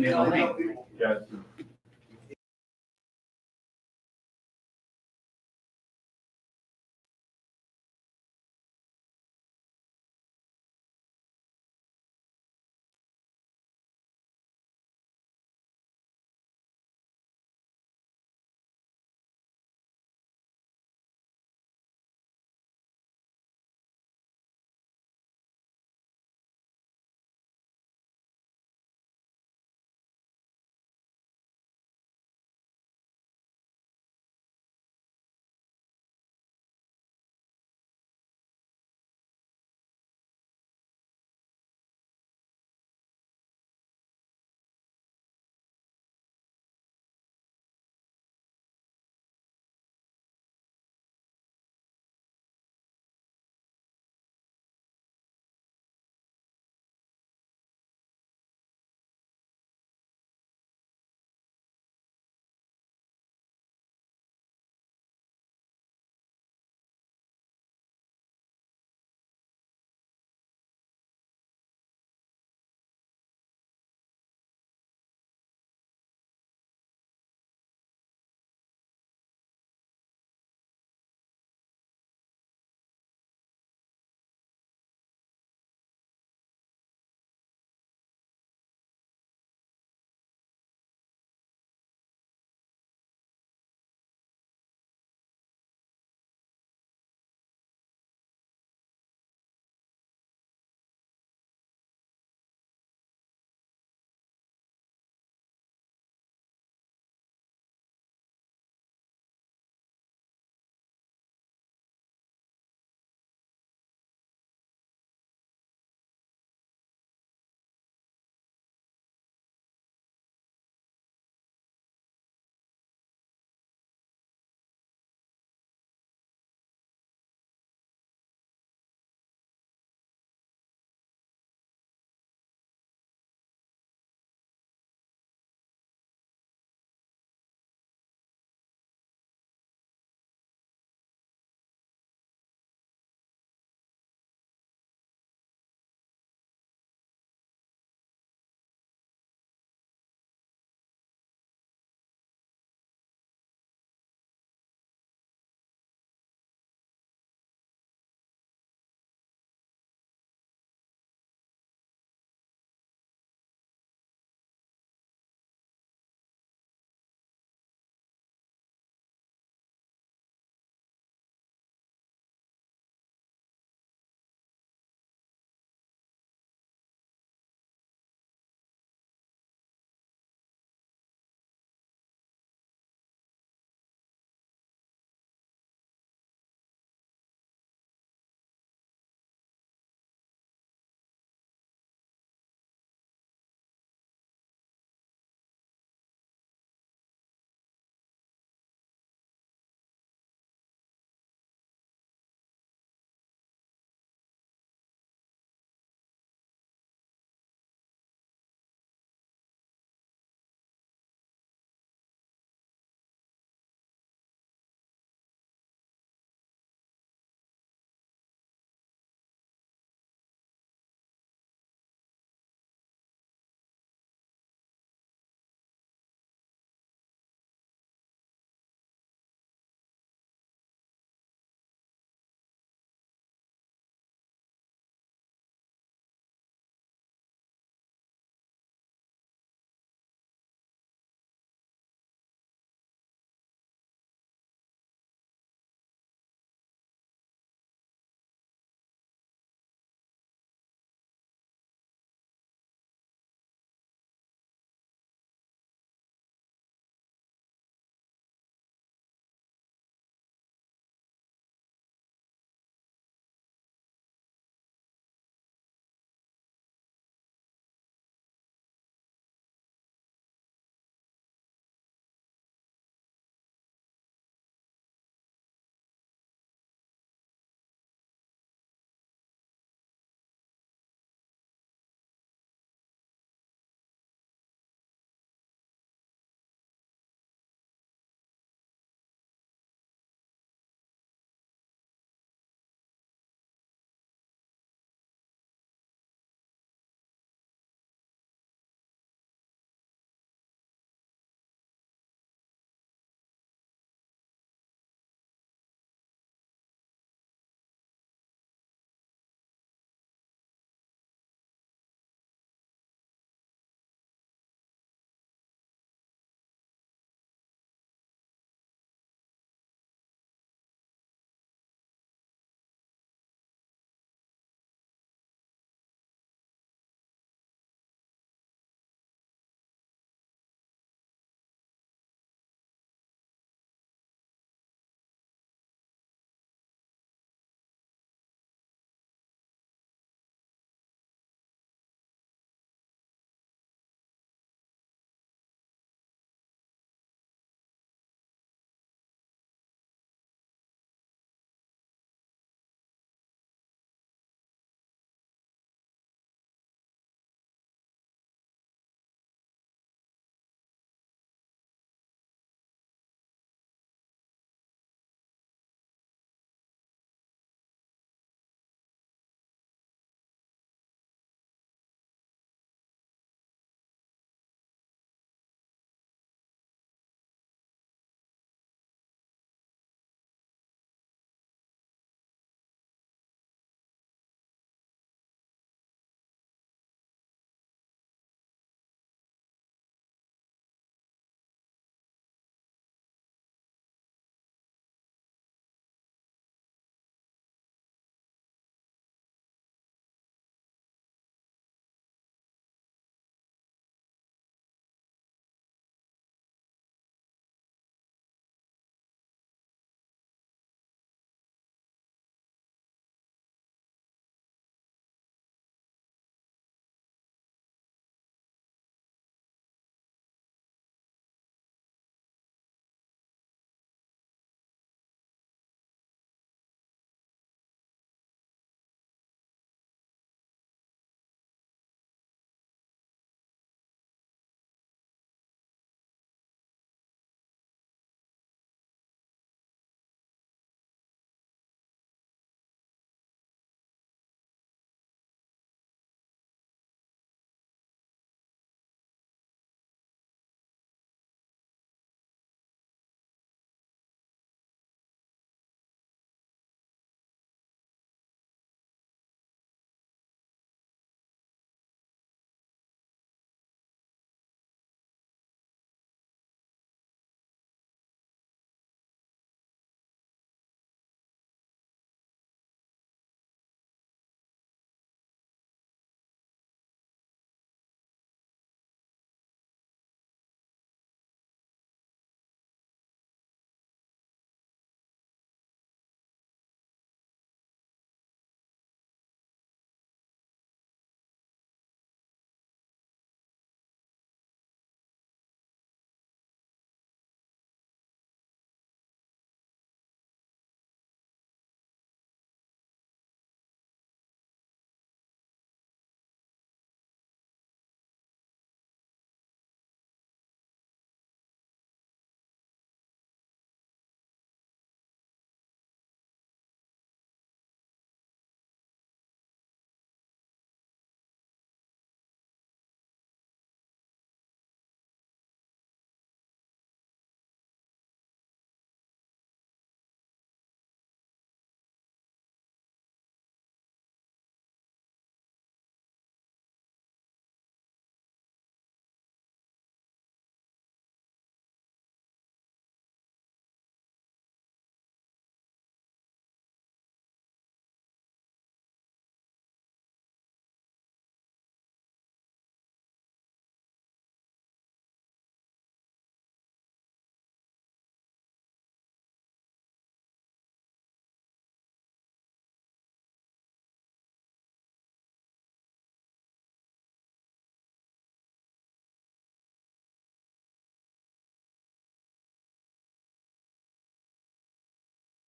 Gotcha.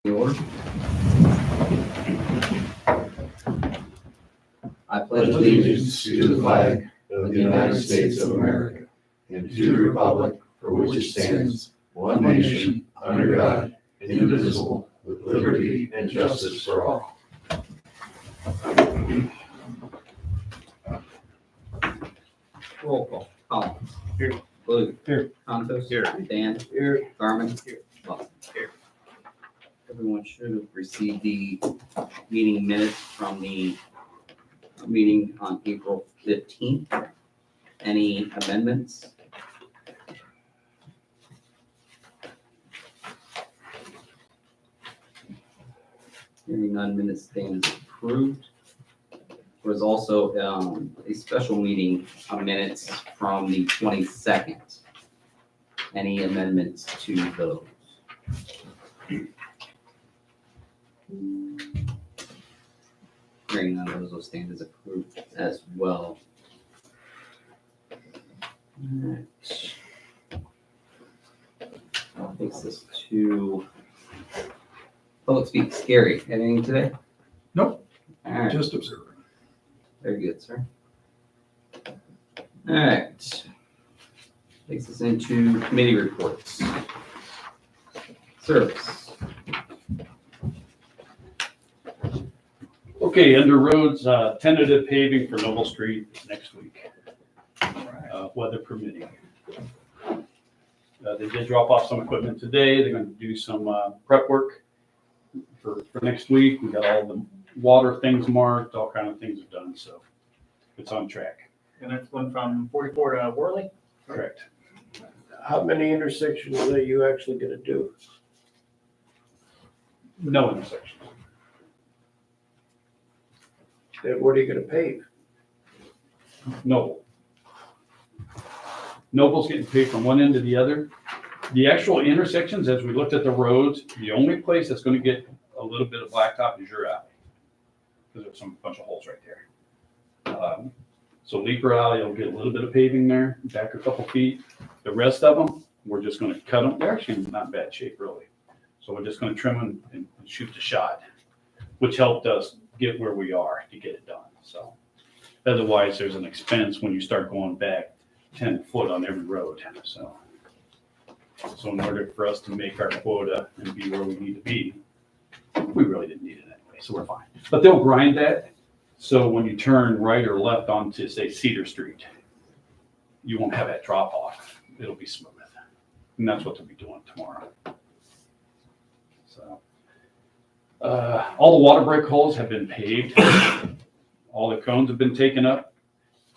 The order. I pledge allegiance to the flag of the United States of America and to the republic for which it stands, one nation, under God, indivisible, with liberty and justice for all. Roll call. Collins. Here. Blue. Here. Contos. Here. Dan. Here. Garmin. Here. Lawson. Here. Everyone should have received the meeting minutes from the meeting on April 15th. Any amendments? Hearing none, minutes stand as approved. There was also a special meeting minutes from the 22nd. Any amendments to those? Hearing none, those will stand as approved as well. Alright. Takes us to public speak. Scary. Anything today? Nope. All right. Just observing. Very good, sir. All right. Takes us into committee reports. Service. Okay, under roads, tentative paving for Noble Street next week, weather permitting. They did drop off some equipment today. They're going to do some prep work for next week. We got all the water things marked, all kind of things are done, so it's on track. And that's one from 44 to Worley? Correct. How many intersections are you actually gonna do? No intersections. Then what are you gonna pave? Noble. Noble's getting paid from one end to the other. The actual intersections, as we looked at the roads, the only place that's gonna get a little bit of blacktop is your alley. Because there's some bunch of holes right there. So Leaper Alley will get a little bit of paving there, back a couple feet. The rest of them, we're just gonna cut them. They're actually not in bad shape, really. So we're just gonna trim them and shoot the shot, which helped us get where we are to get it done, so. Otherwise, there's an expense when you start going back 10 foot on every road, so. So in order for us to make our quota and be where we need to be, we really didn't need it anyway, so we're fine. But they'll grind that, so when you turn right or left onto, say, Cedar Street, you won't have that drop off. It'll be smooth. And that's what they'll be doing tomorrow. So, all the water break holes have been paved. All the cones have been taken up,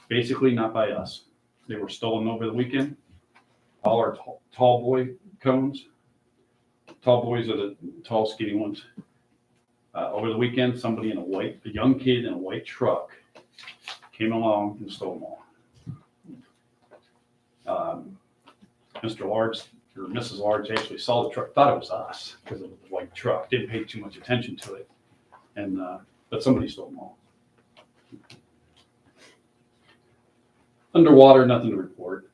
basically not by us. They were stolen over the weekend. All our tall boy cones. Tall boys are the tall, skinny ones. Over the weekend, somebody in a young kid in a white truck came along and stole them all. Mr. Large or Mrs. Large actually saw the truck, thought it was us because it was a white truck, didn't pay too much attention to it. And, but somebody stole them all. Underwater, nothing to report.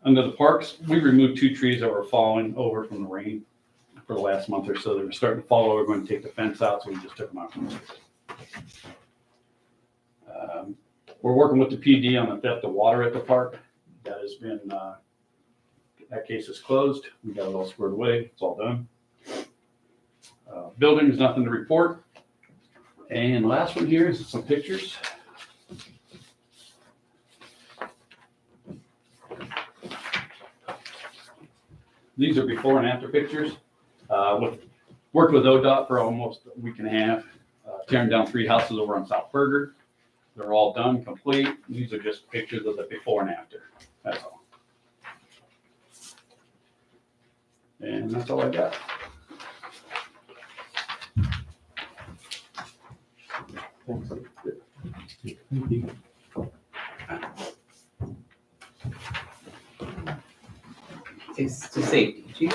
Under the parks, we removed 2 trees that were falling over from the rain for the last month or so. They were starting to fall over. We're going to take the fence out, so we just took them out. We're working with the PD on the theft of water at the park. That has been, that case is closed. We got it all squared away. It's all done. Buildings, nothing to report. And last one here is some pictures. These are before and after pictures. Worked with ODOT for almost a week and a half, tearing down 3 houses over on South Berger. They're all done, complete. These are just pictures of the before and after. That's all. And that's all I got. Takes to safety. Chief?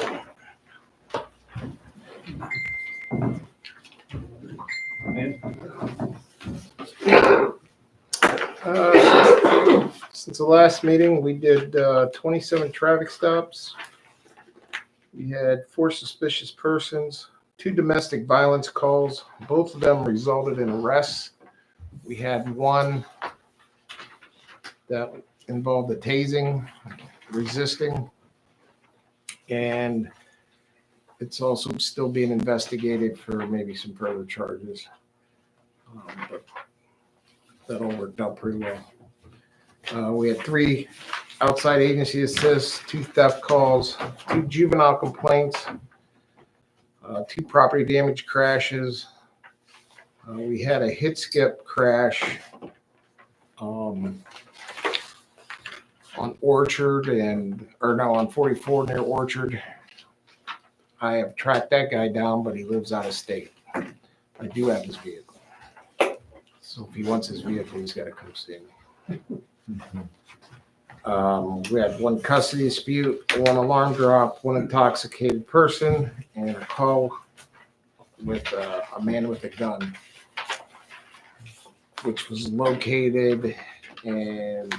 Since the last meeting, we did 27 traffic stops. We had 4 suspicious persons, 2 domestic violence calls. Both of them resulted in arrests. We had one that involved a tasing, resisting, and it's also still being investigated for maybe some further charges. But that all worked out pretty well. We had 3 outside agency assists, 2 theft calls, 2 juvenile complaints, 2 property damage crashes. We had a hit skip crash on Orchard on 44 near Orchard. I have tracked that guy down, but he lives out of state. I do have his vehicle. So if he wants his vehicle, he's got to come see me. We had 1 custody dispute, 1 alarm drop, 1 intoxicated person, and a call with a man with a gun, which was located, and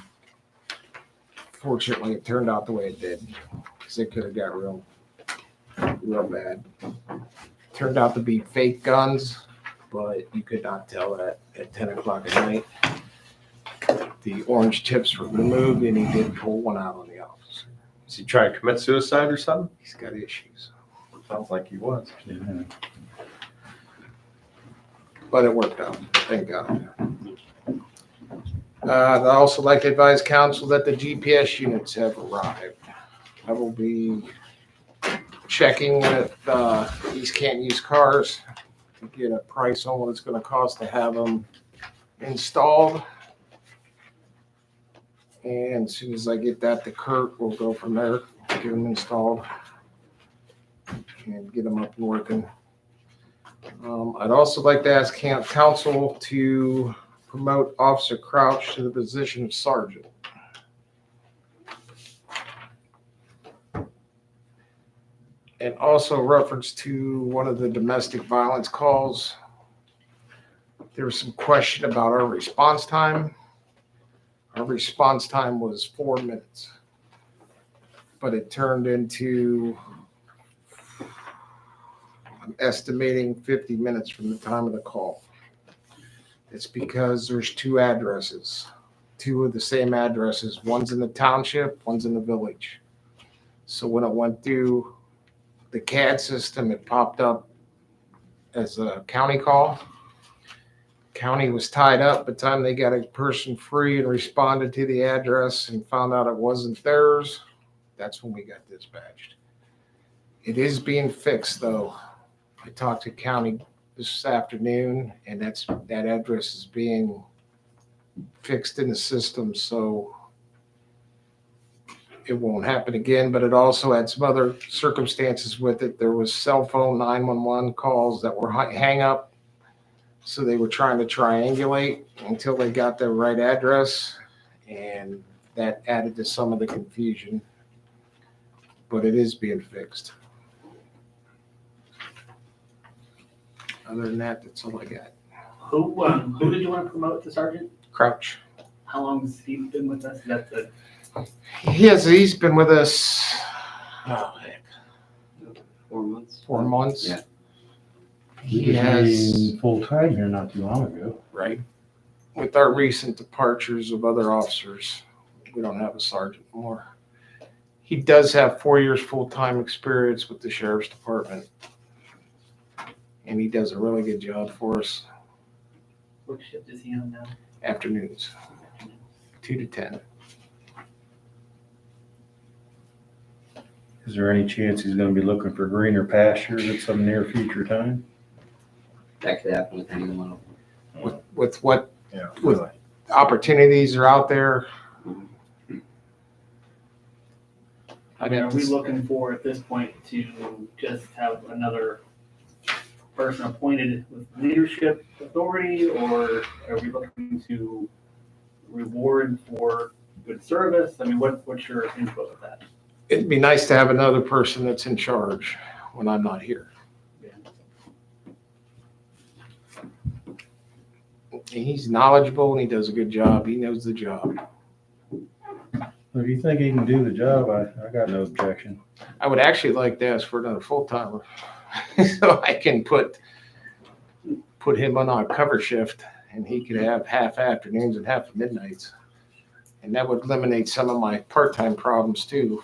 fortunately it turned out the way it did, because it could have got real bad. Turned out to be fake guns, but you could not tell that at 10 o'clock at night. The orange tips were removed, and he did pull one out on the officer. Is he trying to commit suicide or something? He's got issues, Sounds like he was. Yeah. but it worked out, thank God. I'd also like to advise council that the GPS units have arrived. I will be checking with East Can't Use Cars to get a price on what it's going to cost to have them installed. And as soon as I get that to Kurt, we'll go from there, get them installed and get them up and working. I'd also like to ask council to promote Officer Crouch to the position of sergeant. And also reference to one of the domestic violence calls. There was some question about our response time. Our response time was 4 minutes, but it turned into, I'm estimating 50 minutes from the time of the call. It's because there's 2 addresses, 2 of the same addresses. One's in the township, one's in the village. So when it went through the CAD system, it popped up as a county call. County was tied up by the time they got a person free and responded to the address and found out it wasn't theirs. That's when we got dispatched. It is being fixed though. I talked to county this afternoon, and that address is being fixed in the system, so it won't happen again. But it also had some other circumstances with it. There was cell phone 911 calls that were hang up, so they were trying to triangulate until they got the right address, and that added to some of the confusion. But it is being fixed. Other than that, that's all I got. Who did you want to promote to sergeant? Crouch. How long has he been with us? That's the He's been with us, oh, heck, 4 months. 4 months. Yeah. He has, full-time here not too long ago. right, with our recent departures of other officers, we don't have a sergeant anymore. He does have 4 years full-time experience with the sheriff's department. And he does a really good job for us. what shift is he on now? Afternoons, 2 to 10. Is there any chance he's gonna be looking for greener pastures at some near future time? That could happen with any one of them. With what Yeah. With- opportunities are out there. I mean, are we looking for at this point to just have another person appointed with leadership authority, or are we looking to reward for good service? I mean, what's your input with that? It'd be nice to have another person that's in charge when I'm not here. He's knowledgeable and he does a good job. He knows the job. If you think he can do the job, I got no objection. I would actually like to ask for another full timer, so I can put him on a cover shift, and he could have half afternoons and half midnights, and that would eliminate some of my part-time problems too.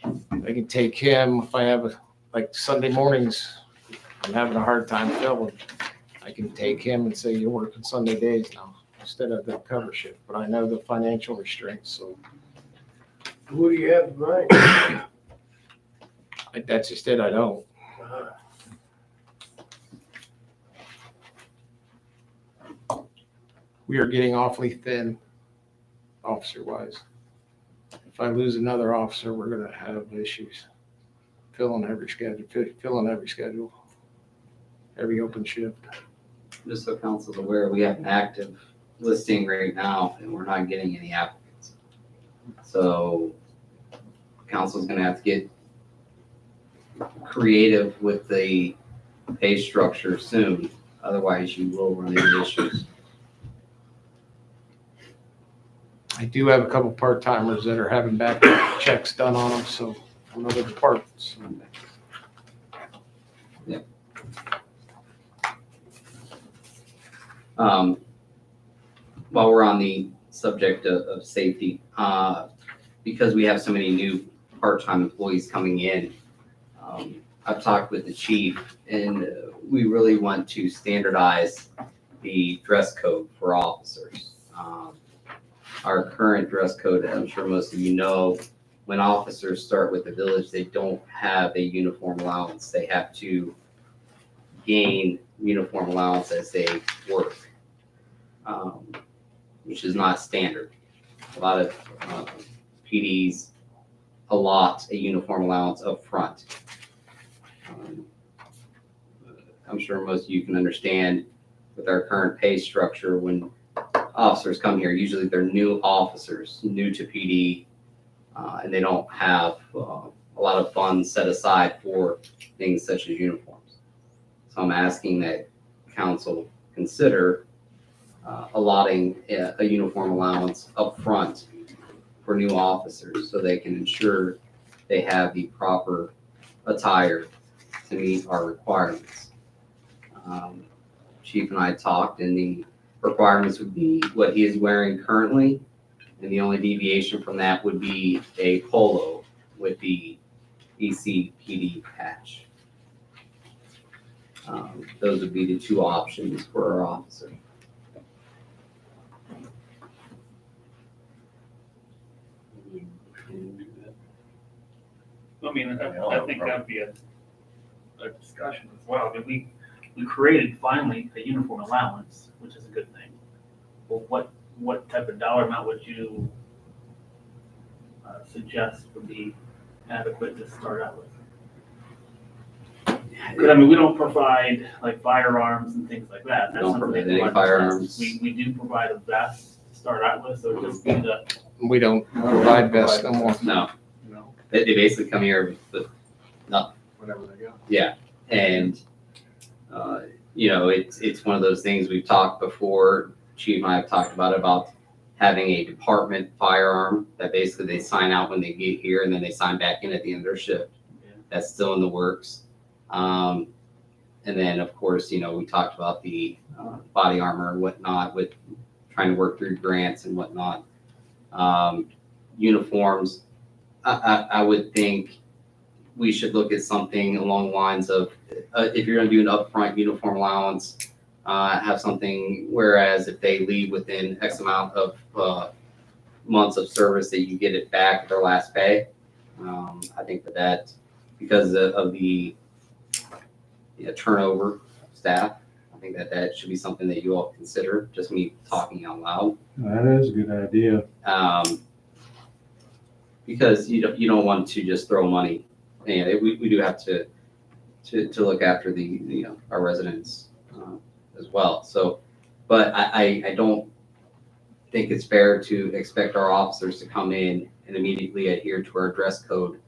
I can take him if I have like Sunday mornings, I'm having a hard time filling. I can take him and say, you're working Sunday days now instead of the cover shift, but I know the financial restraints, so Who do you have in mind? that's just it, I don't. We are getting awfully thin, officer-wise. If I lose another officer, we're gonna have issues filling every schedule, every open shift. Just so council's aware, we have an active listing right now and we're not getting any applicants. So council's gonna have to get creative with the pay structure soon. Otherwise you will run into issues. I do have a couple part-timers that are having background checks done on them, so from other departments. While we're on the subject of safety, because we have so many new part-time employees coming in, I've talked with the chief and we really want to standardize the dress code for officers. Our current dress code, I'm sure most of you know, when officers start with the village, they don't have a uniform allowance. They have to gain uniform allowance as they work, which is not standard. A lot of PDs allot a uniform allowance up front. I'm sure most of you can understand with our current pay structure, when officers come here, usually they're new officers, new to PD, and they don't have a lot of funds set aside for things such as uniforms. So I'm asking that council consider allotting a uniform allowance up front for new officers so they can ensure they have the proper attire to meet our requirements. Chief and I talked, and the requirements would be what he is wearing currently, and the only deviation from that would be a polo with the ECPD patch. Those would be the two options for our officer. I mean, I think that'd be a discussion as well. I mean, we created finally a uniform allowance, which is a good thing. But what type of dollar amount would you suggest would be adequate to start out with? Because I mean, we don't provide like firearms and things like that. That's Don't something they provide any provide. firearms. We do provide a vest to start out with, so just be the, We don't provide vests no more. No, you know, they basically come here with nothing. Whatever they got. Yeah, and, it's one of those things we've talked before, Chief and I have talked about having a department firearm that basically they sign out when they get here and then they sign back in at the end of their shift. Yeah. That's still in the works. And then, of course, we talked about the body armor and whatnot with trying to work through grants and whatnot. Uniforms, I would think we should look at something along the lines of, if you're gonna do an upfront uniform allowance, have something, whereas if they leave within X amount of months of service, that you get it back at their last pay. I think that because of the turnover of staff, I think that should be something that you all consider, just me talking out loud. That is a good idea. Because you don't want to just throw money, and we do have to look after our residents as well. So, but I don't think it's fair to expect our officers to come in and immediately adhere to our dress code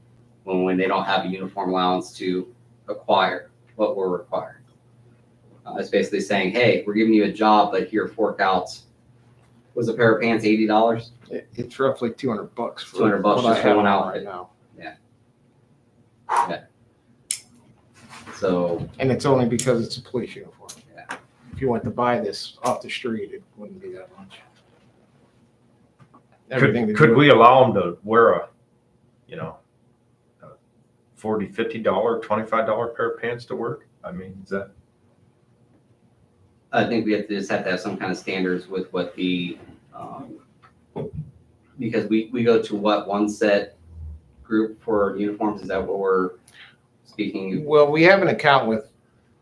when they don't have a uniform allowance to acquire what we're required. It's basically saying, hey, we're giving you a job, but here, fork out Was a pair of pants $80? It's roughly $200 for $200 what I just for have one on outfit. right now. So, And it's only because it's a police uniform. Yeah. If you went to buy this off the street, it wouldn't be that much. Everything to Could do we with- allow them to wear a, you know, a $40, $50, $25 pair of pants to work? I mean, is that? I think we have to have some kind of standards with what the, because we go to what, one set group for uniforms, is that what we're speaking? Well, we have an account with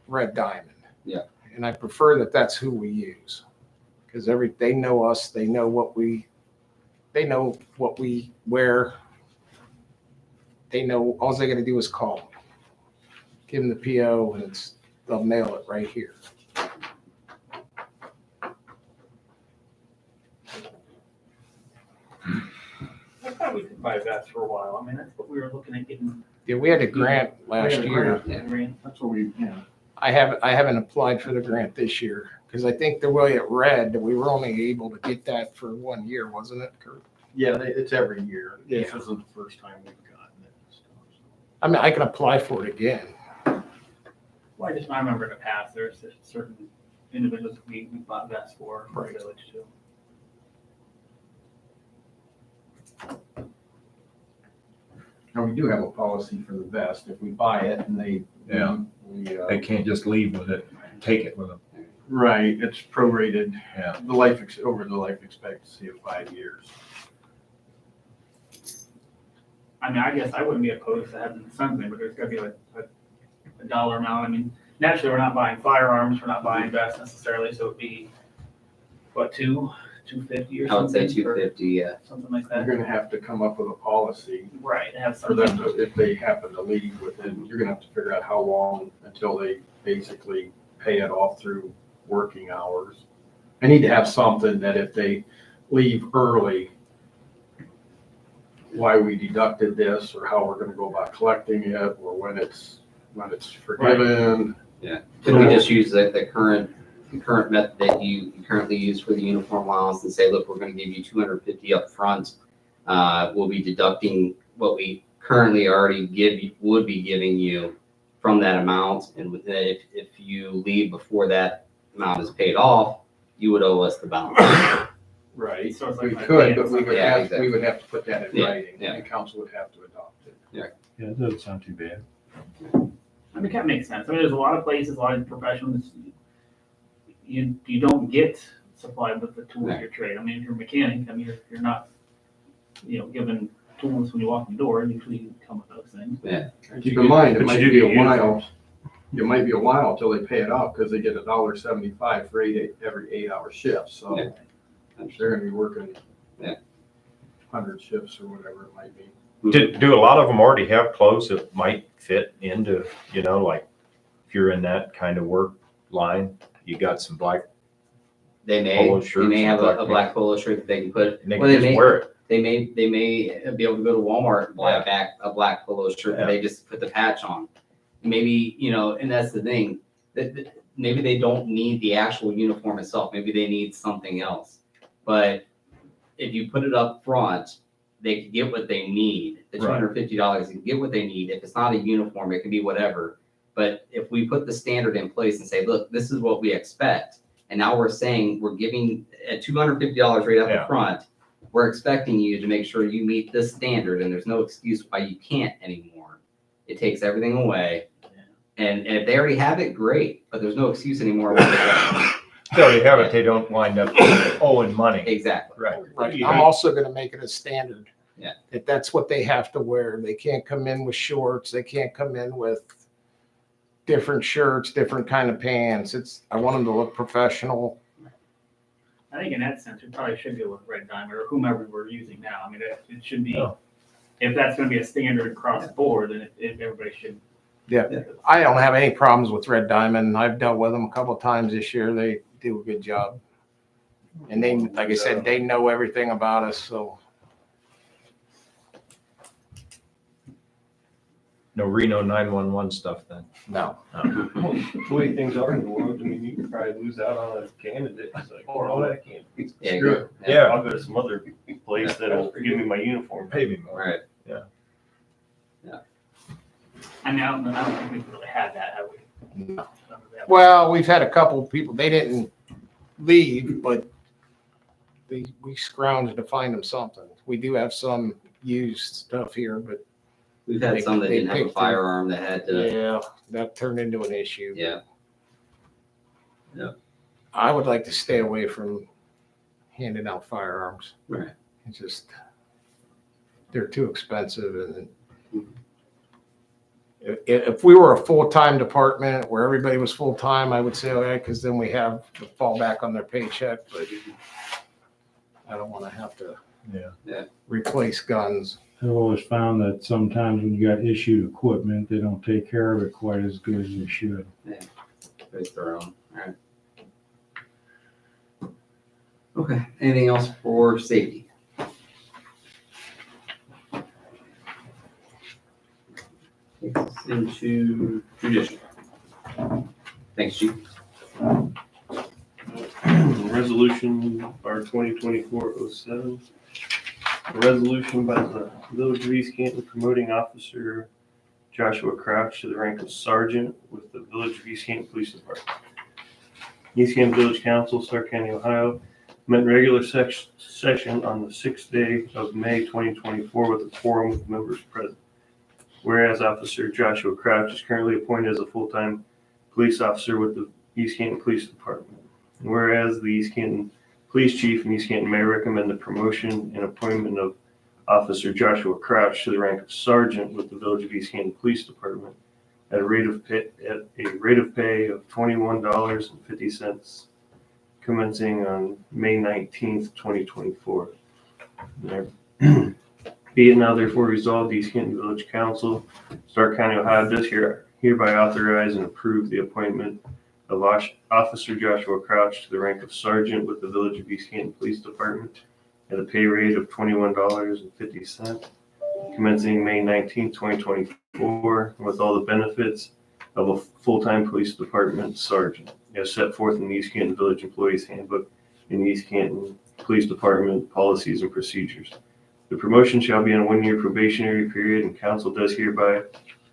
Red Diamond. Yeah. And I prefer that that's who we use. Because they know us, they know what we wear. They know, all they gotta do is call. Give them the PO and they'll mail it right here. I thought we could buy vests for a while. I mean, that's what we were looking at getting. Yeah, we had a grant last year. That's what we, yeah. I haven't applied for the grant this year, because I think the way it read, we were only able to get that for 1 year, wasn't it, Kurt? Yeah, it's every year. This Yeah. isn't the first time we've gotten it. I mean, I can apply for it again. Well, I remember in the past, there's certain individuals we bought vests for in the Right. village too. Now, we do have a policy for the vest. If we buy it and they. Yeah. They can't just leave with it, take it with them. Right, it's prorated. Yeah. Over the life expectancy of 5 years. I mean, I guess I wouldn't be opposed to having something, but there's gotta be like a dollar amount. I mean, naturally, we're not buying firearms, we're not buying vests necessarily, so it'd be, what, $250 or I would say something? or $250, yeah. Something like You're that. gonna have to come up with a policy Right, have for them something. to, if they happen to leave within, you're gonna have to figure out how long until they basically pay it off through working hours. I need to have something that if they leave early, why we deducted this, or how we're gonna go about collecting it, or when it's forgiven. Could we just use the current method that you currently use for the uniform allowance and say, look, we're gonna give you $250 up front. We'll be deducting what we currently already would be giving you from that amount. And with that, if you leave before that amount is paid off, you would owe us the balance. Right, So it's like we my could, but we pants. would Yeah, have, exactly. we would have to put that in Yeah, writing, yeah. and the council would have to adopt it. Yeah, it doesn't sound too bad. I mean, that makes sense. I mean, there's a lot of places, a lot of professionals, you don't get supplied with the tools of your trade. I mean, if you're a mechanic, I mean, you're not, given tools when you walk in the door, usually you come with those things. Keep in mind, it But might you be do a get while, it might be a while until they pay it off, because they get $1.75 for every 8-hour shift, so Yeah. they're gonna be working Yeah. 100 shifts or whatever it might be. Do a lot of them already have clothes that might fit into, you know, like if you're in that kind of work line, you got some black, Polo They shirts may and have black a black polo shirt that they can put, and they well, can just wear it. they may be able to go to Walmart and buy Yeah. a black polo shirt that they just put the patch on. Maybe, and that's the thing, that maybe they don't need the actual uniform itself. Maybe they need something else. But if you put it up front, they can get what they need. The Right. $250, they can get what they need. If it's not a uniform, it can be whatever. But if we put the standard in place and say, look, this is what we expect, and now we're saying we're giving at $250 right up Yeah. front, we're expecting you to make sure you meet this standard, and there's no excuse why you can't anymore. It takes everything away. And if they already have it, great, but there's no excuse anymore. why they don't. If they already have it, they don't wind up owing money. Exactly. Right. Right, I'm also gonna make it a standard. Yeah. That's what they have to wear. They can't come in with shorts, they can't come in with different shirts, different kind of pants. I want them to look professional. I think in that sense, we probably should go with Red Diamond or whomever we're using now. I mean, it should be, Oh. if that's gonna be a standard across the board, then everybody should. I don't have any problems with Red Diamond. I've dealt with them a couple of times this year. They do a good job. And they, like I said, they know everything about us, so. No Reno 911 stuff then. No. The way things are in the world, I mean, you could probably lose out on a candidate. It's like, oh, no, that can't be. Yeah, Screw it. Yeah. I'll go to some other place that'll give me my uniform. Pay me more. Right. I mean, I don't think we've really had that, have we? No. Well, we've had a couple of people, they didn't leave, but we scrounged to find them something. We do have some used stuff here, but We've had some that They didn't have a picked firearm that had to, yeah, that turned into an issue. yeah. I would like to stay away from handing out firearms. Right. It's just, they're too expensive and if we were a full-time department where everybody was full-time, I would say, okay, because then we have to fall back on their paycheck, but I don't want to have to replace guns. I've always found that sometimes when you got issued equipment, they don't take care of it quite as good as they should. It's their own, alright. Okay, anything else for safety? Takes us into judicial. Thanks, Chief. Resolution R 2024-07. A resolution by the Village of East Canton promoting Officer Joshua Crouch to the rank of Sergeant with the Village of East Canton Police Department. East Canton Village Council, Stark County, Ohio, met in regular session on the 6th day of May 2024 with a quorum of members present. Whereas Officer Joshua Crouch is currently appointed as a full-time police officer with the East Canton Police Department. And whereas the East Canton Police Chief and East Canton Mayor recommend the promotion and appointment of Officer Joshua Crouch to the rank of Sergeant with the Village of East Canton Police Department at a rate of pay of $21.50, commencing on May 19th, 2024. Be it now therefore resolved, the East Canton Village Council, Stark County, Ohio, does hereby authorize and approve the appointment of Officer Joshua Crouch to the rank of Sergeant with the Village of East Canton Police Department at a pay rate of $21.50, commencing May 19, 2024, with all the benefits of a full-time police department sergeant, as set forth in the East Canton Village Employees Handbook and the East Canton Police Department Policies and Procedures. The promotion shall be on a one-year probationary period, and council does hereby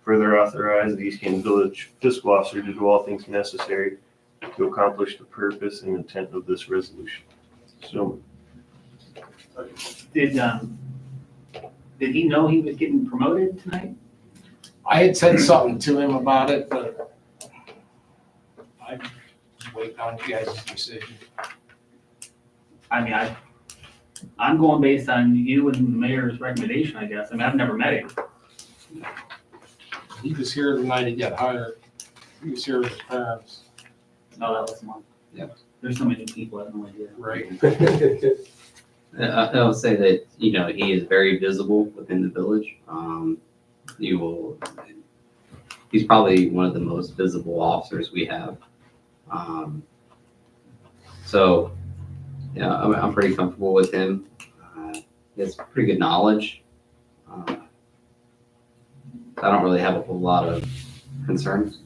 further authorize the East Canton Village fiscal officer to do all things necessary to accomplish the purpose and intent of this resolution. So, Did he know he was getting promoted tonight? I had said something to him about it, but I wait on you guys' decision. I mean, I'm going based on you and the mayor's recommendation, I guess. I mean, I've never met him. He was here the night he got hired. He was here with his parents. No, that was one. Yeah. There's so many people, I have no idea. Right. I will say that, he is very visible within the village. He's probably one of the most visible officers we have. So, yeah, I'm pretty comfortable with him. He has pretty good knowledge. I don't really have a whole lot of concerns.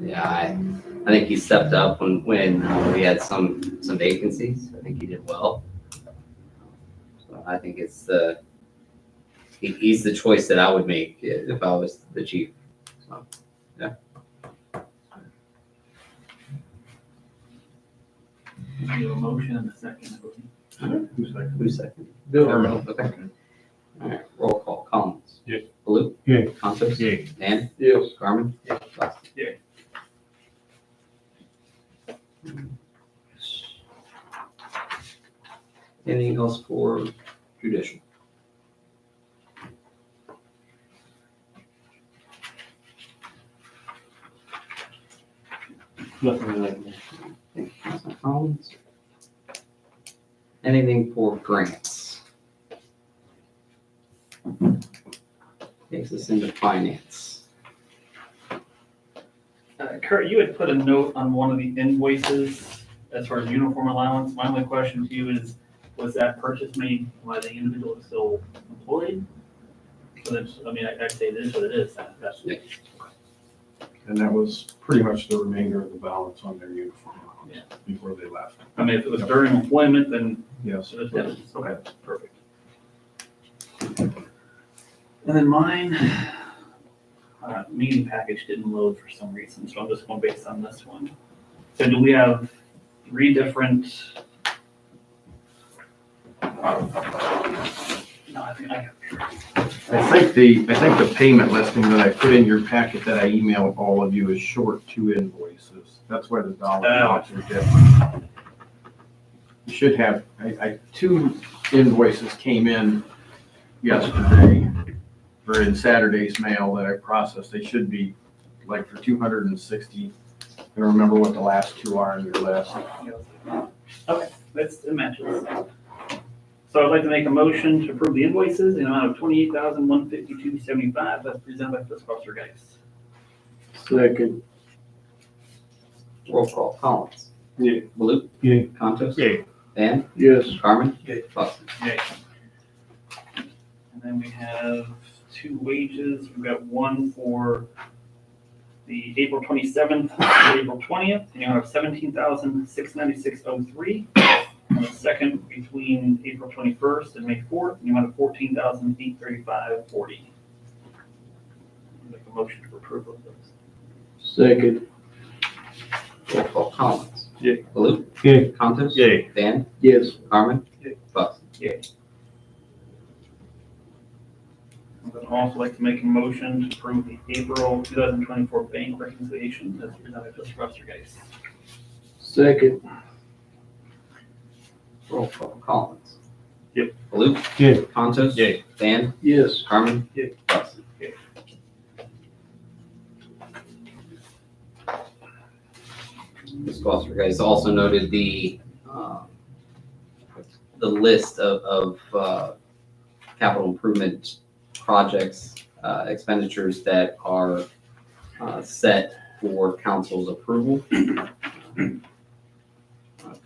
Yeah, I think he stepped up when we had some vacancies. I think he did well. So I think he's the choice that I would make if I was the chief. So, yeah. You have a motion and a second, I believe. Who's second? Bill. Okay. All right, roll call. Collins. Yeah. Baloo. Yeah. Consos. Yeah. Dan. Yes. Garmin. Yeah. Lester. Yeah. Anything else for judicial? Nothing really. Thank you, Councilman Collins. Anything for grants? Takes us into finance. Kurt, you had put a note on one of the invoices as far as uniform allowance. My only question to you is, was that purchase made while the individual is still employed? So that's, I mean, I'd say it is what it is, that's. Yeah. And that was pretty much the remainder of the balance on their uniform Yeah. before they left. I mean, if it was during employment, then Yes. okay, perfect. And then mine, meeting package didn't load for some reason, so I'm just going based on this one. So do we have 3 different? No, I think I have. I think the payment listing that I put in your packet that I emailed all of you is short 2 invoices. That's why the dollar amounts are different. You should have, 2 invoices came in yesterday, or in Saturday's mail that I processed. They should be like for 260. I don't remember what the last 2 are on your list. Okay, it matches. So I'd like to make a motion to approve the invoices in the amount of $28,152.75 as presented by fiscal officer Geis. Second. Roll call, Collins. Yeah. Baloo. Yeah. Contos. Yay. Van, Yes. Carmen. Yay. Buster. Yay. And then we have 2 wages. We've got one for the April 27th to April 20th, in the amount of $17,696.03. And the second between April 21st and May 4th, in the amount of $14,835.40. Make a motion to approve of those. Second. Roll call, Collins. Yeah. Baloo. Yeah. Contos. Yay. Van, Yes. Carmen. Yay. Buster. Yay. I would also like to make a motion to approve the April 2024 bank reconciliation as presented by fiscal officer Geis. Second. Roll call, Collins. Yep. Baloo. Yeah. Contos. Yay. Van, Yes. Carmen. Yay. Buster. Fiscal officer Geis also noted the list of capital improvement projects, expenditures that are set for council's approval.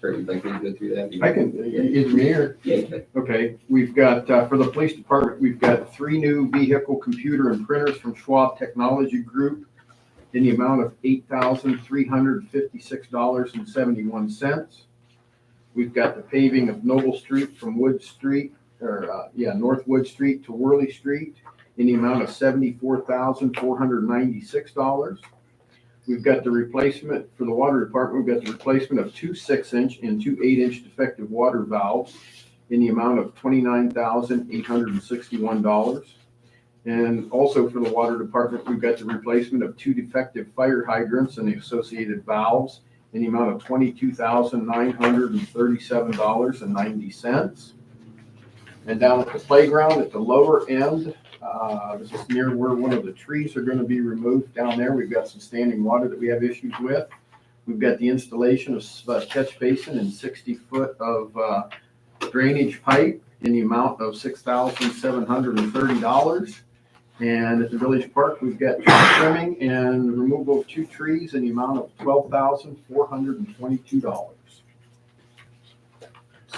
Kurt, would you like me to go through that? I can, is me here? Yeah, okay. Okay, we've got, for the police department, we've got 3 new vehicle computer and printers from Schwab Technology Group in the amount of $8,356.71. We've got the paving of Noble Street from Wood Street, North Wood Street to Worley Street in the amount of $74,496. We've got the replacement for the water department. We've got the replacement of 2 6-inch and 2 8-inch defective water valves in the amount of $29,861. And also for the water department, we've got the replacement of 2 defective fire hydrants and the associated valves in the amount of $22,937.90. And down at the playground at the lower end, this is near where one of the trees are going to be removed down there. We've got some standing water that we have issues with. We've got the installation of a catch basin and 60 foot of drainage pipe in the amount of $6,730. And at the village park, we've got tree trimming and removal of 2 trees in the amount of $12,422.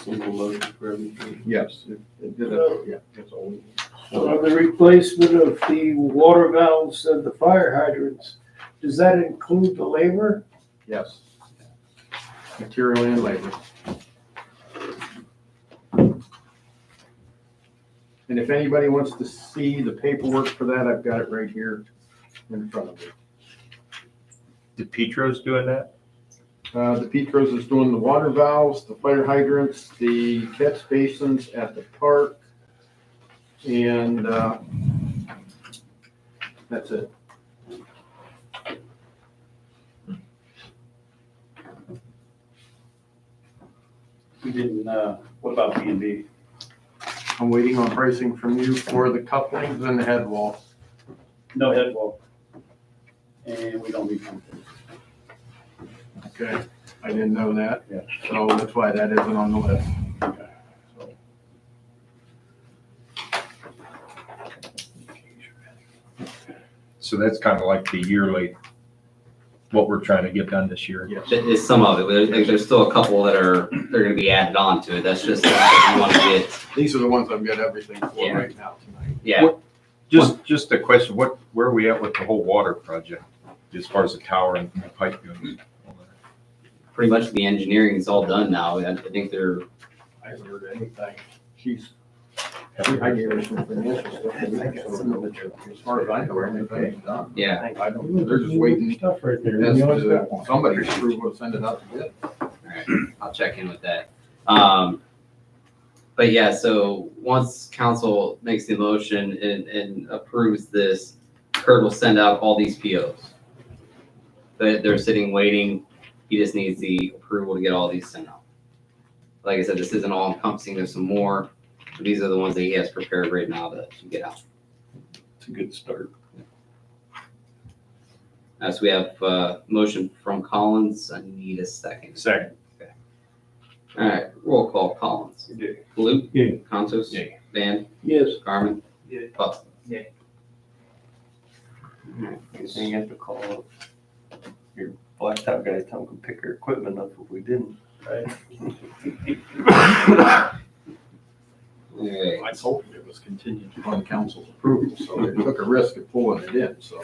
Single motion for everything. Yes, it did it. Yeah, that's all we need. The replacement of the water valves and the fire hydrants, does that include the labor? Yes. Material and labor. And if anybody wants to see the paperwork for that, I've got it right here in front of me. Did Petro's doing that? The Petros is doing the water valves, the fire hydrants, the catch basins at the park, and that's it. We didn't, what about B&B? I'm waiting on pricing from you for the couplings and the head wall. No head wall. And we don't need something. Okay, I didn't know that. Yeah. So that's why that isn't on the list. So that's kind of like the yearly, what we're trying to get done this year. Yes. That is some of it. There's still a couple they're going to be added on to it. That's just, you want to get, These are the ones I've got everything for Yeah. right now tonight. yeah. Just a question, where are we at with the whole water project? As far as the tower and the pipe goes? Pretty much the engineering is all done now. I think they're, I haven't heard anything. I gave her some financial stuff. As far as I know, everything's done. yeah. I don't, they're just waiting. Stuff right there. As You always to got one. somebody to approve will send it out to bid. All right, I'll check in with that. But yeah, so once council makes the motion and approves this, Kurt will send out all these POs. They're sitting waiting. He just needs the approval to get all these sent out. Like I said, this isn't all encompassing. There's some more. But these are the ones that he has prepared right now to get out. It's a good start. So we have motion from Collins. I need a second. Second. All right, roll call. Collins. Yay. Blue. Yeah. Consos. Yay. Van. Yes. Carmen. Yay. Buxton. Yay. So you have to call up your blacktop guy, tell him to pick your equipment up if we didn't. All right. I told him it was contingent upon council's approval, so they took a risk of pulling it in, so.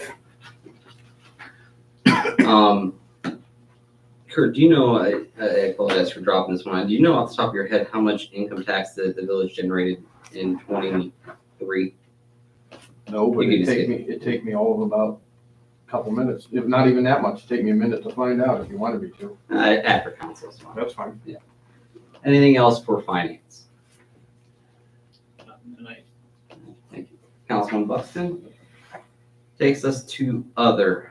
Kurt, do you know, I apologize for dropping this one. Do you know off the top of your head how much income tax the village generated in 23? No, but You can it'd take me all of about a couple minutes, if not even that much, it'd take me a minute to find out if you wanted me to. After council, so. That's fine. Anything else for finance? Nothing tonight. Thank you. Councilman Buxton takes us to other.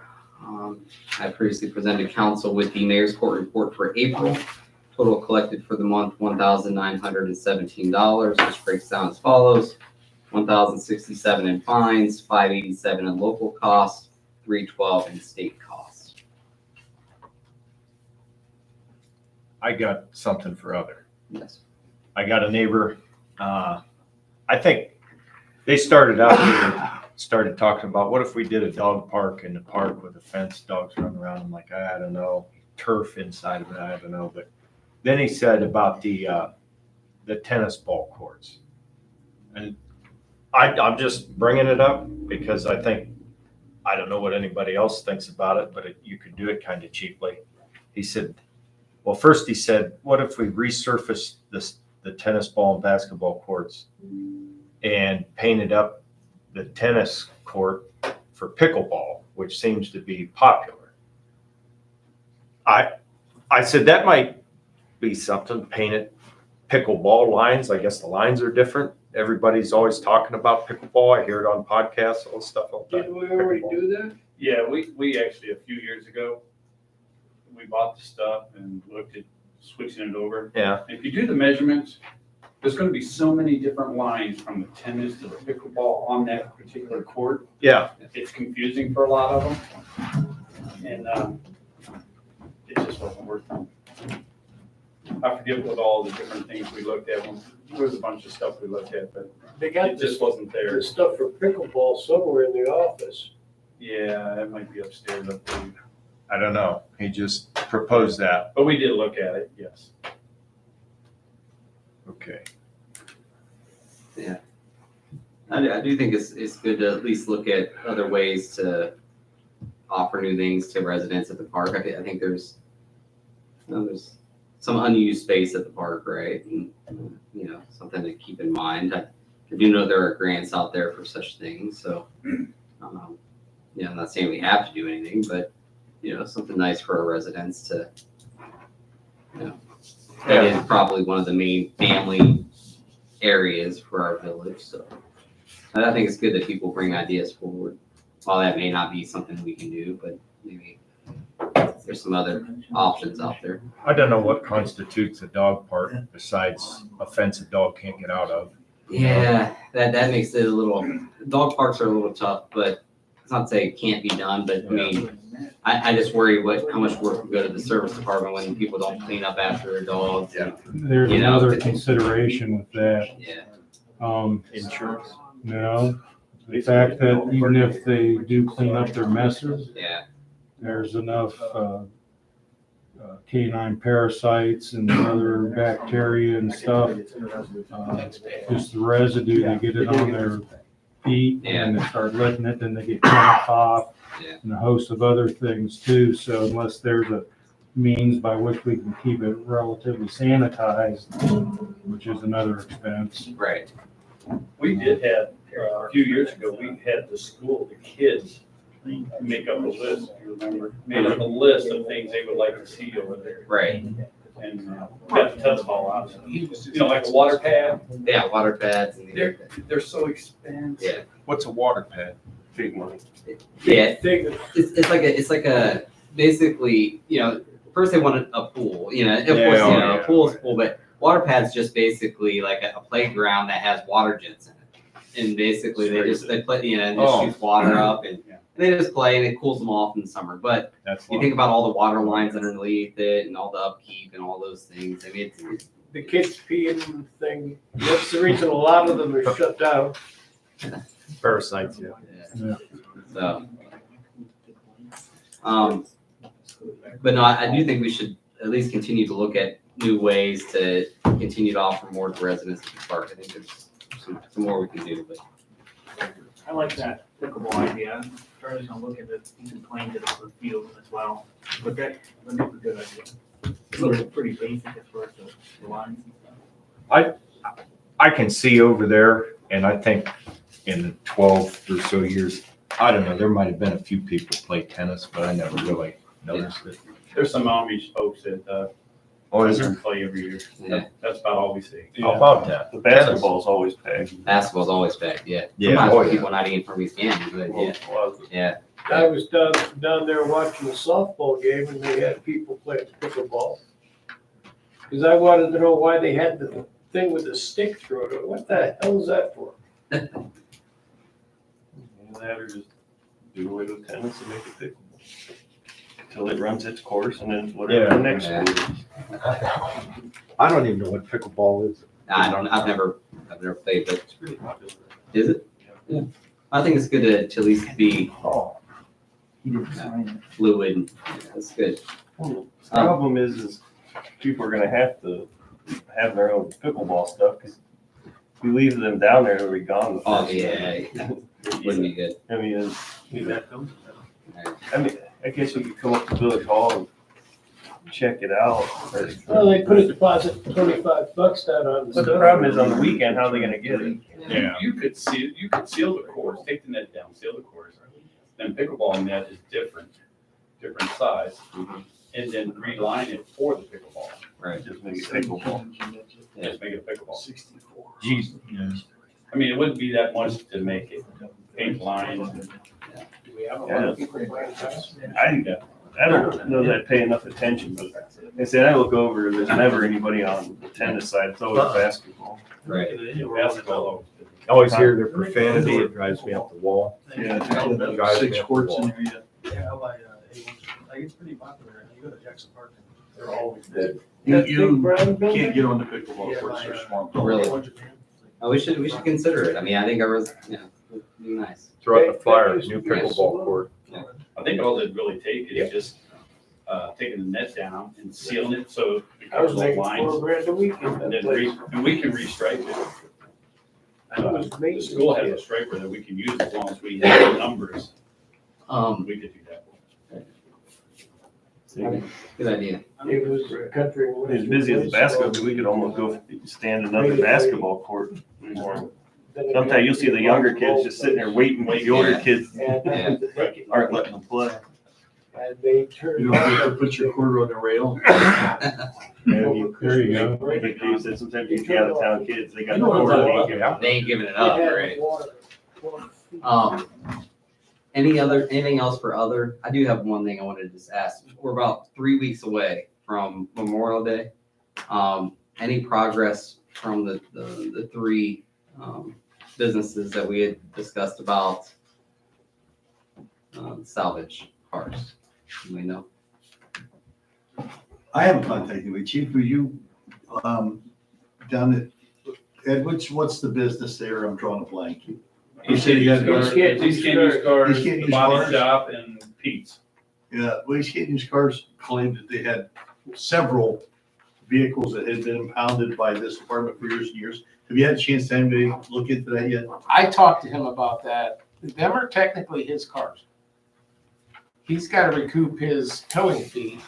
I previously presented council with the mayor's court report for April. Total collected for the month, $1,917, which breaks down as follows. $1,067 in fines, $587 in local costs, $312 in state costs. I got something for other. Yes. I got a neighbor, I think they started out here, started talking about, what if we did a dog park in the park with a fence, dogs running around? I'm like, I don't know, turf inside of it, I don't know. But then he said about the tennis ball courts. And I'm just bringing it up because I think, I don't know what anybody else thinks about it, but you could do it kind of cheaply. He said, well, first he said, what if we resurfaced the tennis ball and basketball courts and painted up the tennis court for pickleball, which seems to be popular. I said that might be something, painted pickleball lines. I guess the lines are different. Everybody's always talking about pickleball. I hear it on podcasts, all this stuff all the time. Did we already do that? Yeah, we actually, a few years ago, we bought the stuff and looked at switching it over. Yeah. If you do the measurements, there's gonna be so many different lines from the tennis to the pickleball on that particular court. Yeah. It's confusing for a lot of them. And, it just wasn't worth it. I forget what all the different things we looked at. There was a bunch of stuff we looked at, but They it got just wasn't there. the stuff for pickleball somewhere in the office. Yeah, it might be upstairs up there. I don't know. He just proposed that. But we did look at it, yes. Okay. I do think it's good to at least look at other ways to offer new things to residents at the park. I think there's some unused space at the park, right? And, something to keep in mind. I do know there are grants out there for such things, so, I'm not saying we have to do anything, but, something nice for our residents to, that is probably one of the main family areas for our village, so. I think it's good that people bring ideas forward. While that may not be something we can do, but maybe there's some other options out there. I don't know what constitutes a dog park besides a fence a dog can't get out of. Yeah, that makes it a little, dog parks are a little tough, but it's not to say it can't be done, but I mean, I just worry how much work will go to the service department when people don't clean up after their dogs. Yeah. There's another consideration with that. Yeah. Insurance. No, the fact that even if they do clean up their messes, Yeah. there's enough canine parasites and other bacteria and stuff. Just the residue, they get it on their feet, and they start letting it, then they get cramped off. Yeah. And a host of other things too, so unless there's a means by which we can keep it relatively sanitized, which is another expense. Right. We did have, a few years ago, we had the school, the kids make up a list, if you remember, made up a list of things they would like to see over there. Right. And got the test ball out. You know, like a water pad, Yeah, water pads and they're so expensive. yeah. What's a water pad? Big money. Yeah, Thing, it's like a basically, you know, first they wanted a pool, you know, of course, Yeah, you know, yeah. a pool is cool, but water pad's just basically like a playground that has water jets in it. And basically they play, you know, and just Oh. shoots water up and they just play and it cools them off in the summer. But That's you think about all the water lines underneath it and all the upkeep and all those things. I mean, it's the kids peeing thing, that's the reason a lot of them are shut down. Parasites, yeah. yeah. So, but no, I do think we should at least continue to look at new ways to continue to offer more to residents of the park. I think there's some more we can do, but I like that pickleball idea. Charlie's gonna look at it, he's playing to the field as well, but that's a good idea. It's pretty basic as far as the lines and stuff. I can see over there, and I think in 12 or so years, I don't know, there might have been a few people play tennis, but I never really noticed it. There's some Amish folks that, Oh, is there? play every year. yeah, That's about all we see. How about that? The basketball's always packed. basketball's always back. Yeah, Yeah, sometimes oh, yeah. people not eating from East Canton, but yeah, yeah. I was down there watching the softball game and they had people playing pickleball. Cause I wanted to know why they had the thing with the stick through it. What the hell is that for? Either that or just do away with tennis and make it pickleball. Until it runs its course and then whatever the next Yeah. sport is. I don't even know what pickleball is. I've never played, but is it? Yeah. I think it's good to at least be Oh. fluid. And, yeah, that's good. The problem is people are gonna have to have their own pickleball stuff, cause if we leave them down there, they'll be gone. the Oh first yeah, day. wouldn't be good. I mean, Right. I mean, I guess you could come up to Village Hall and check it out. Well, they put a deposit $25 down on the But stuff. the problem is on the weekend, how are they gonna get it? Yeah. You could seal the course, take the net down, seal the course. Then pickleball net is different size, and then reline it for the pickleball. Right. Just make it pickleball. Just make it pickleball. Jeez. I mean, it wouldn't be that much to make it, paint lines. And, Yeah. I don't know that I pay enough attention, but I said, I look over, there's never anybody on the tennis side, it's always basketball. Right. basketball. I always hear their profanity, it drives me up the wall. Yeah. Drives me up the wall. Yeah, like it's pretty popular. You go to Jackson Park, and they're always That You can't get on the pickleball courts, they're swamped. Really? Oh, we should consider it. I mean, I think our would be nice. Throw out the flyer, new pickleball court. I think all they'd really take is just, taking the net down and sealing it so it I was covers the making lines. $4 a week. in And that then place. and we can restripe it. It was The amazing. school has a striper that we can use as long as we have the numbers. We could do that. Good idea. It was a country. As busy as the basketball, but we could almost go stand another basketball court. Sometimes you'll see the younger kids just sitting there waiting, but the older kids And aren't letting them play. and they turned. You don't have to put your quarter on the rail. There you go. Like Dave said, sometimes you see out of town kids, they got You the know what I'm quarter, talking they They ain't giving it up, right? Right. Anything else for other? I do have one thing I wanted to just ask. We're about 3 weeks away from Memorial Day. Any progress from the three businesses that we had discussed about salvage cars? We know. I haven't contacted you. Chief, were you, down at Edwards? What's the business there? I'm drawing a blank. You said you guys These got, can't use cars, These can't the use body cars? shop and Pete's. yeah, Waste Canyon Cars claimed that they had several vehicles that had been impounded by this department for years and years. Have you had a chance to anybody look into that yet? I talked to him about that. Them are technically his cars. He's got to recoup his towing fee.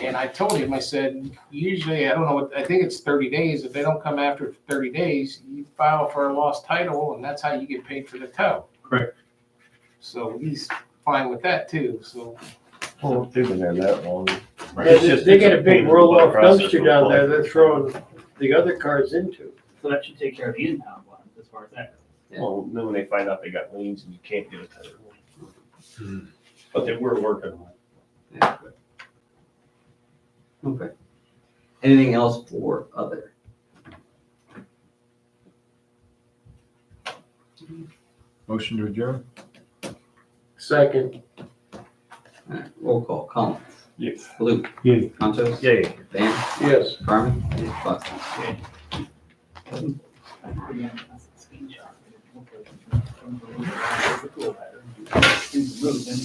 And I told him, I said, usually, I don't know what, I think it's 30 days. If they don't come after 30 days, you file for a lost title and that's how you get paid for the tow. Correct. So he's fine with that too, so. Well, they've been there that long. They got a big roll-off process dumpster to down apply there for they're it. throwing the other cars into. So that should take care of the impound one, as far as that goes. Well, then when they find out they got liens and you can't get a title. But they were working on it. Yeah. Okay. Anything else for other? Motion to adjourn? Second. All right, roll call. Collins. Yes. Luke. Yeah. Conchos. Yay. Dan. Yes. Carmen. Buxton. Again, that's a screenshot. It's a cool matter. Things are moving.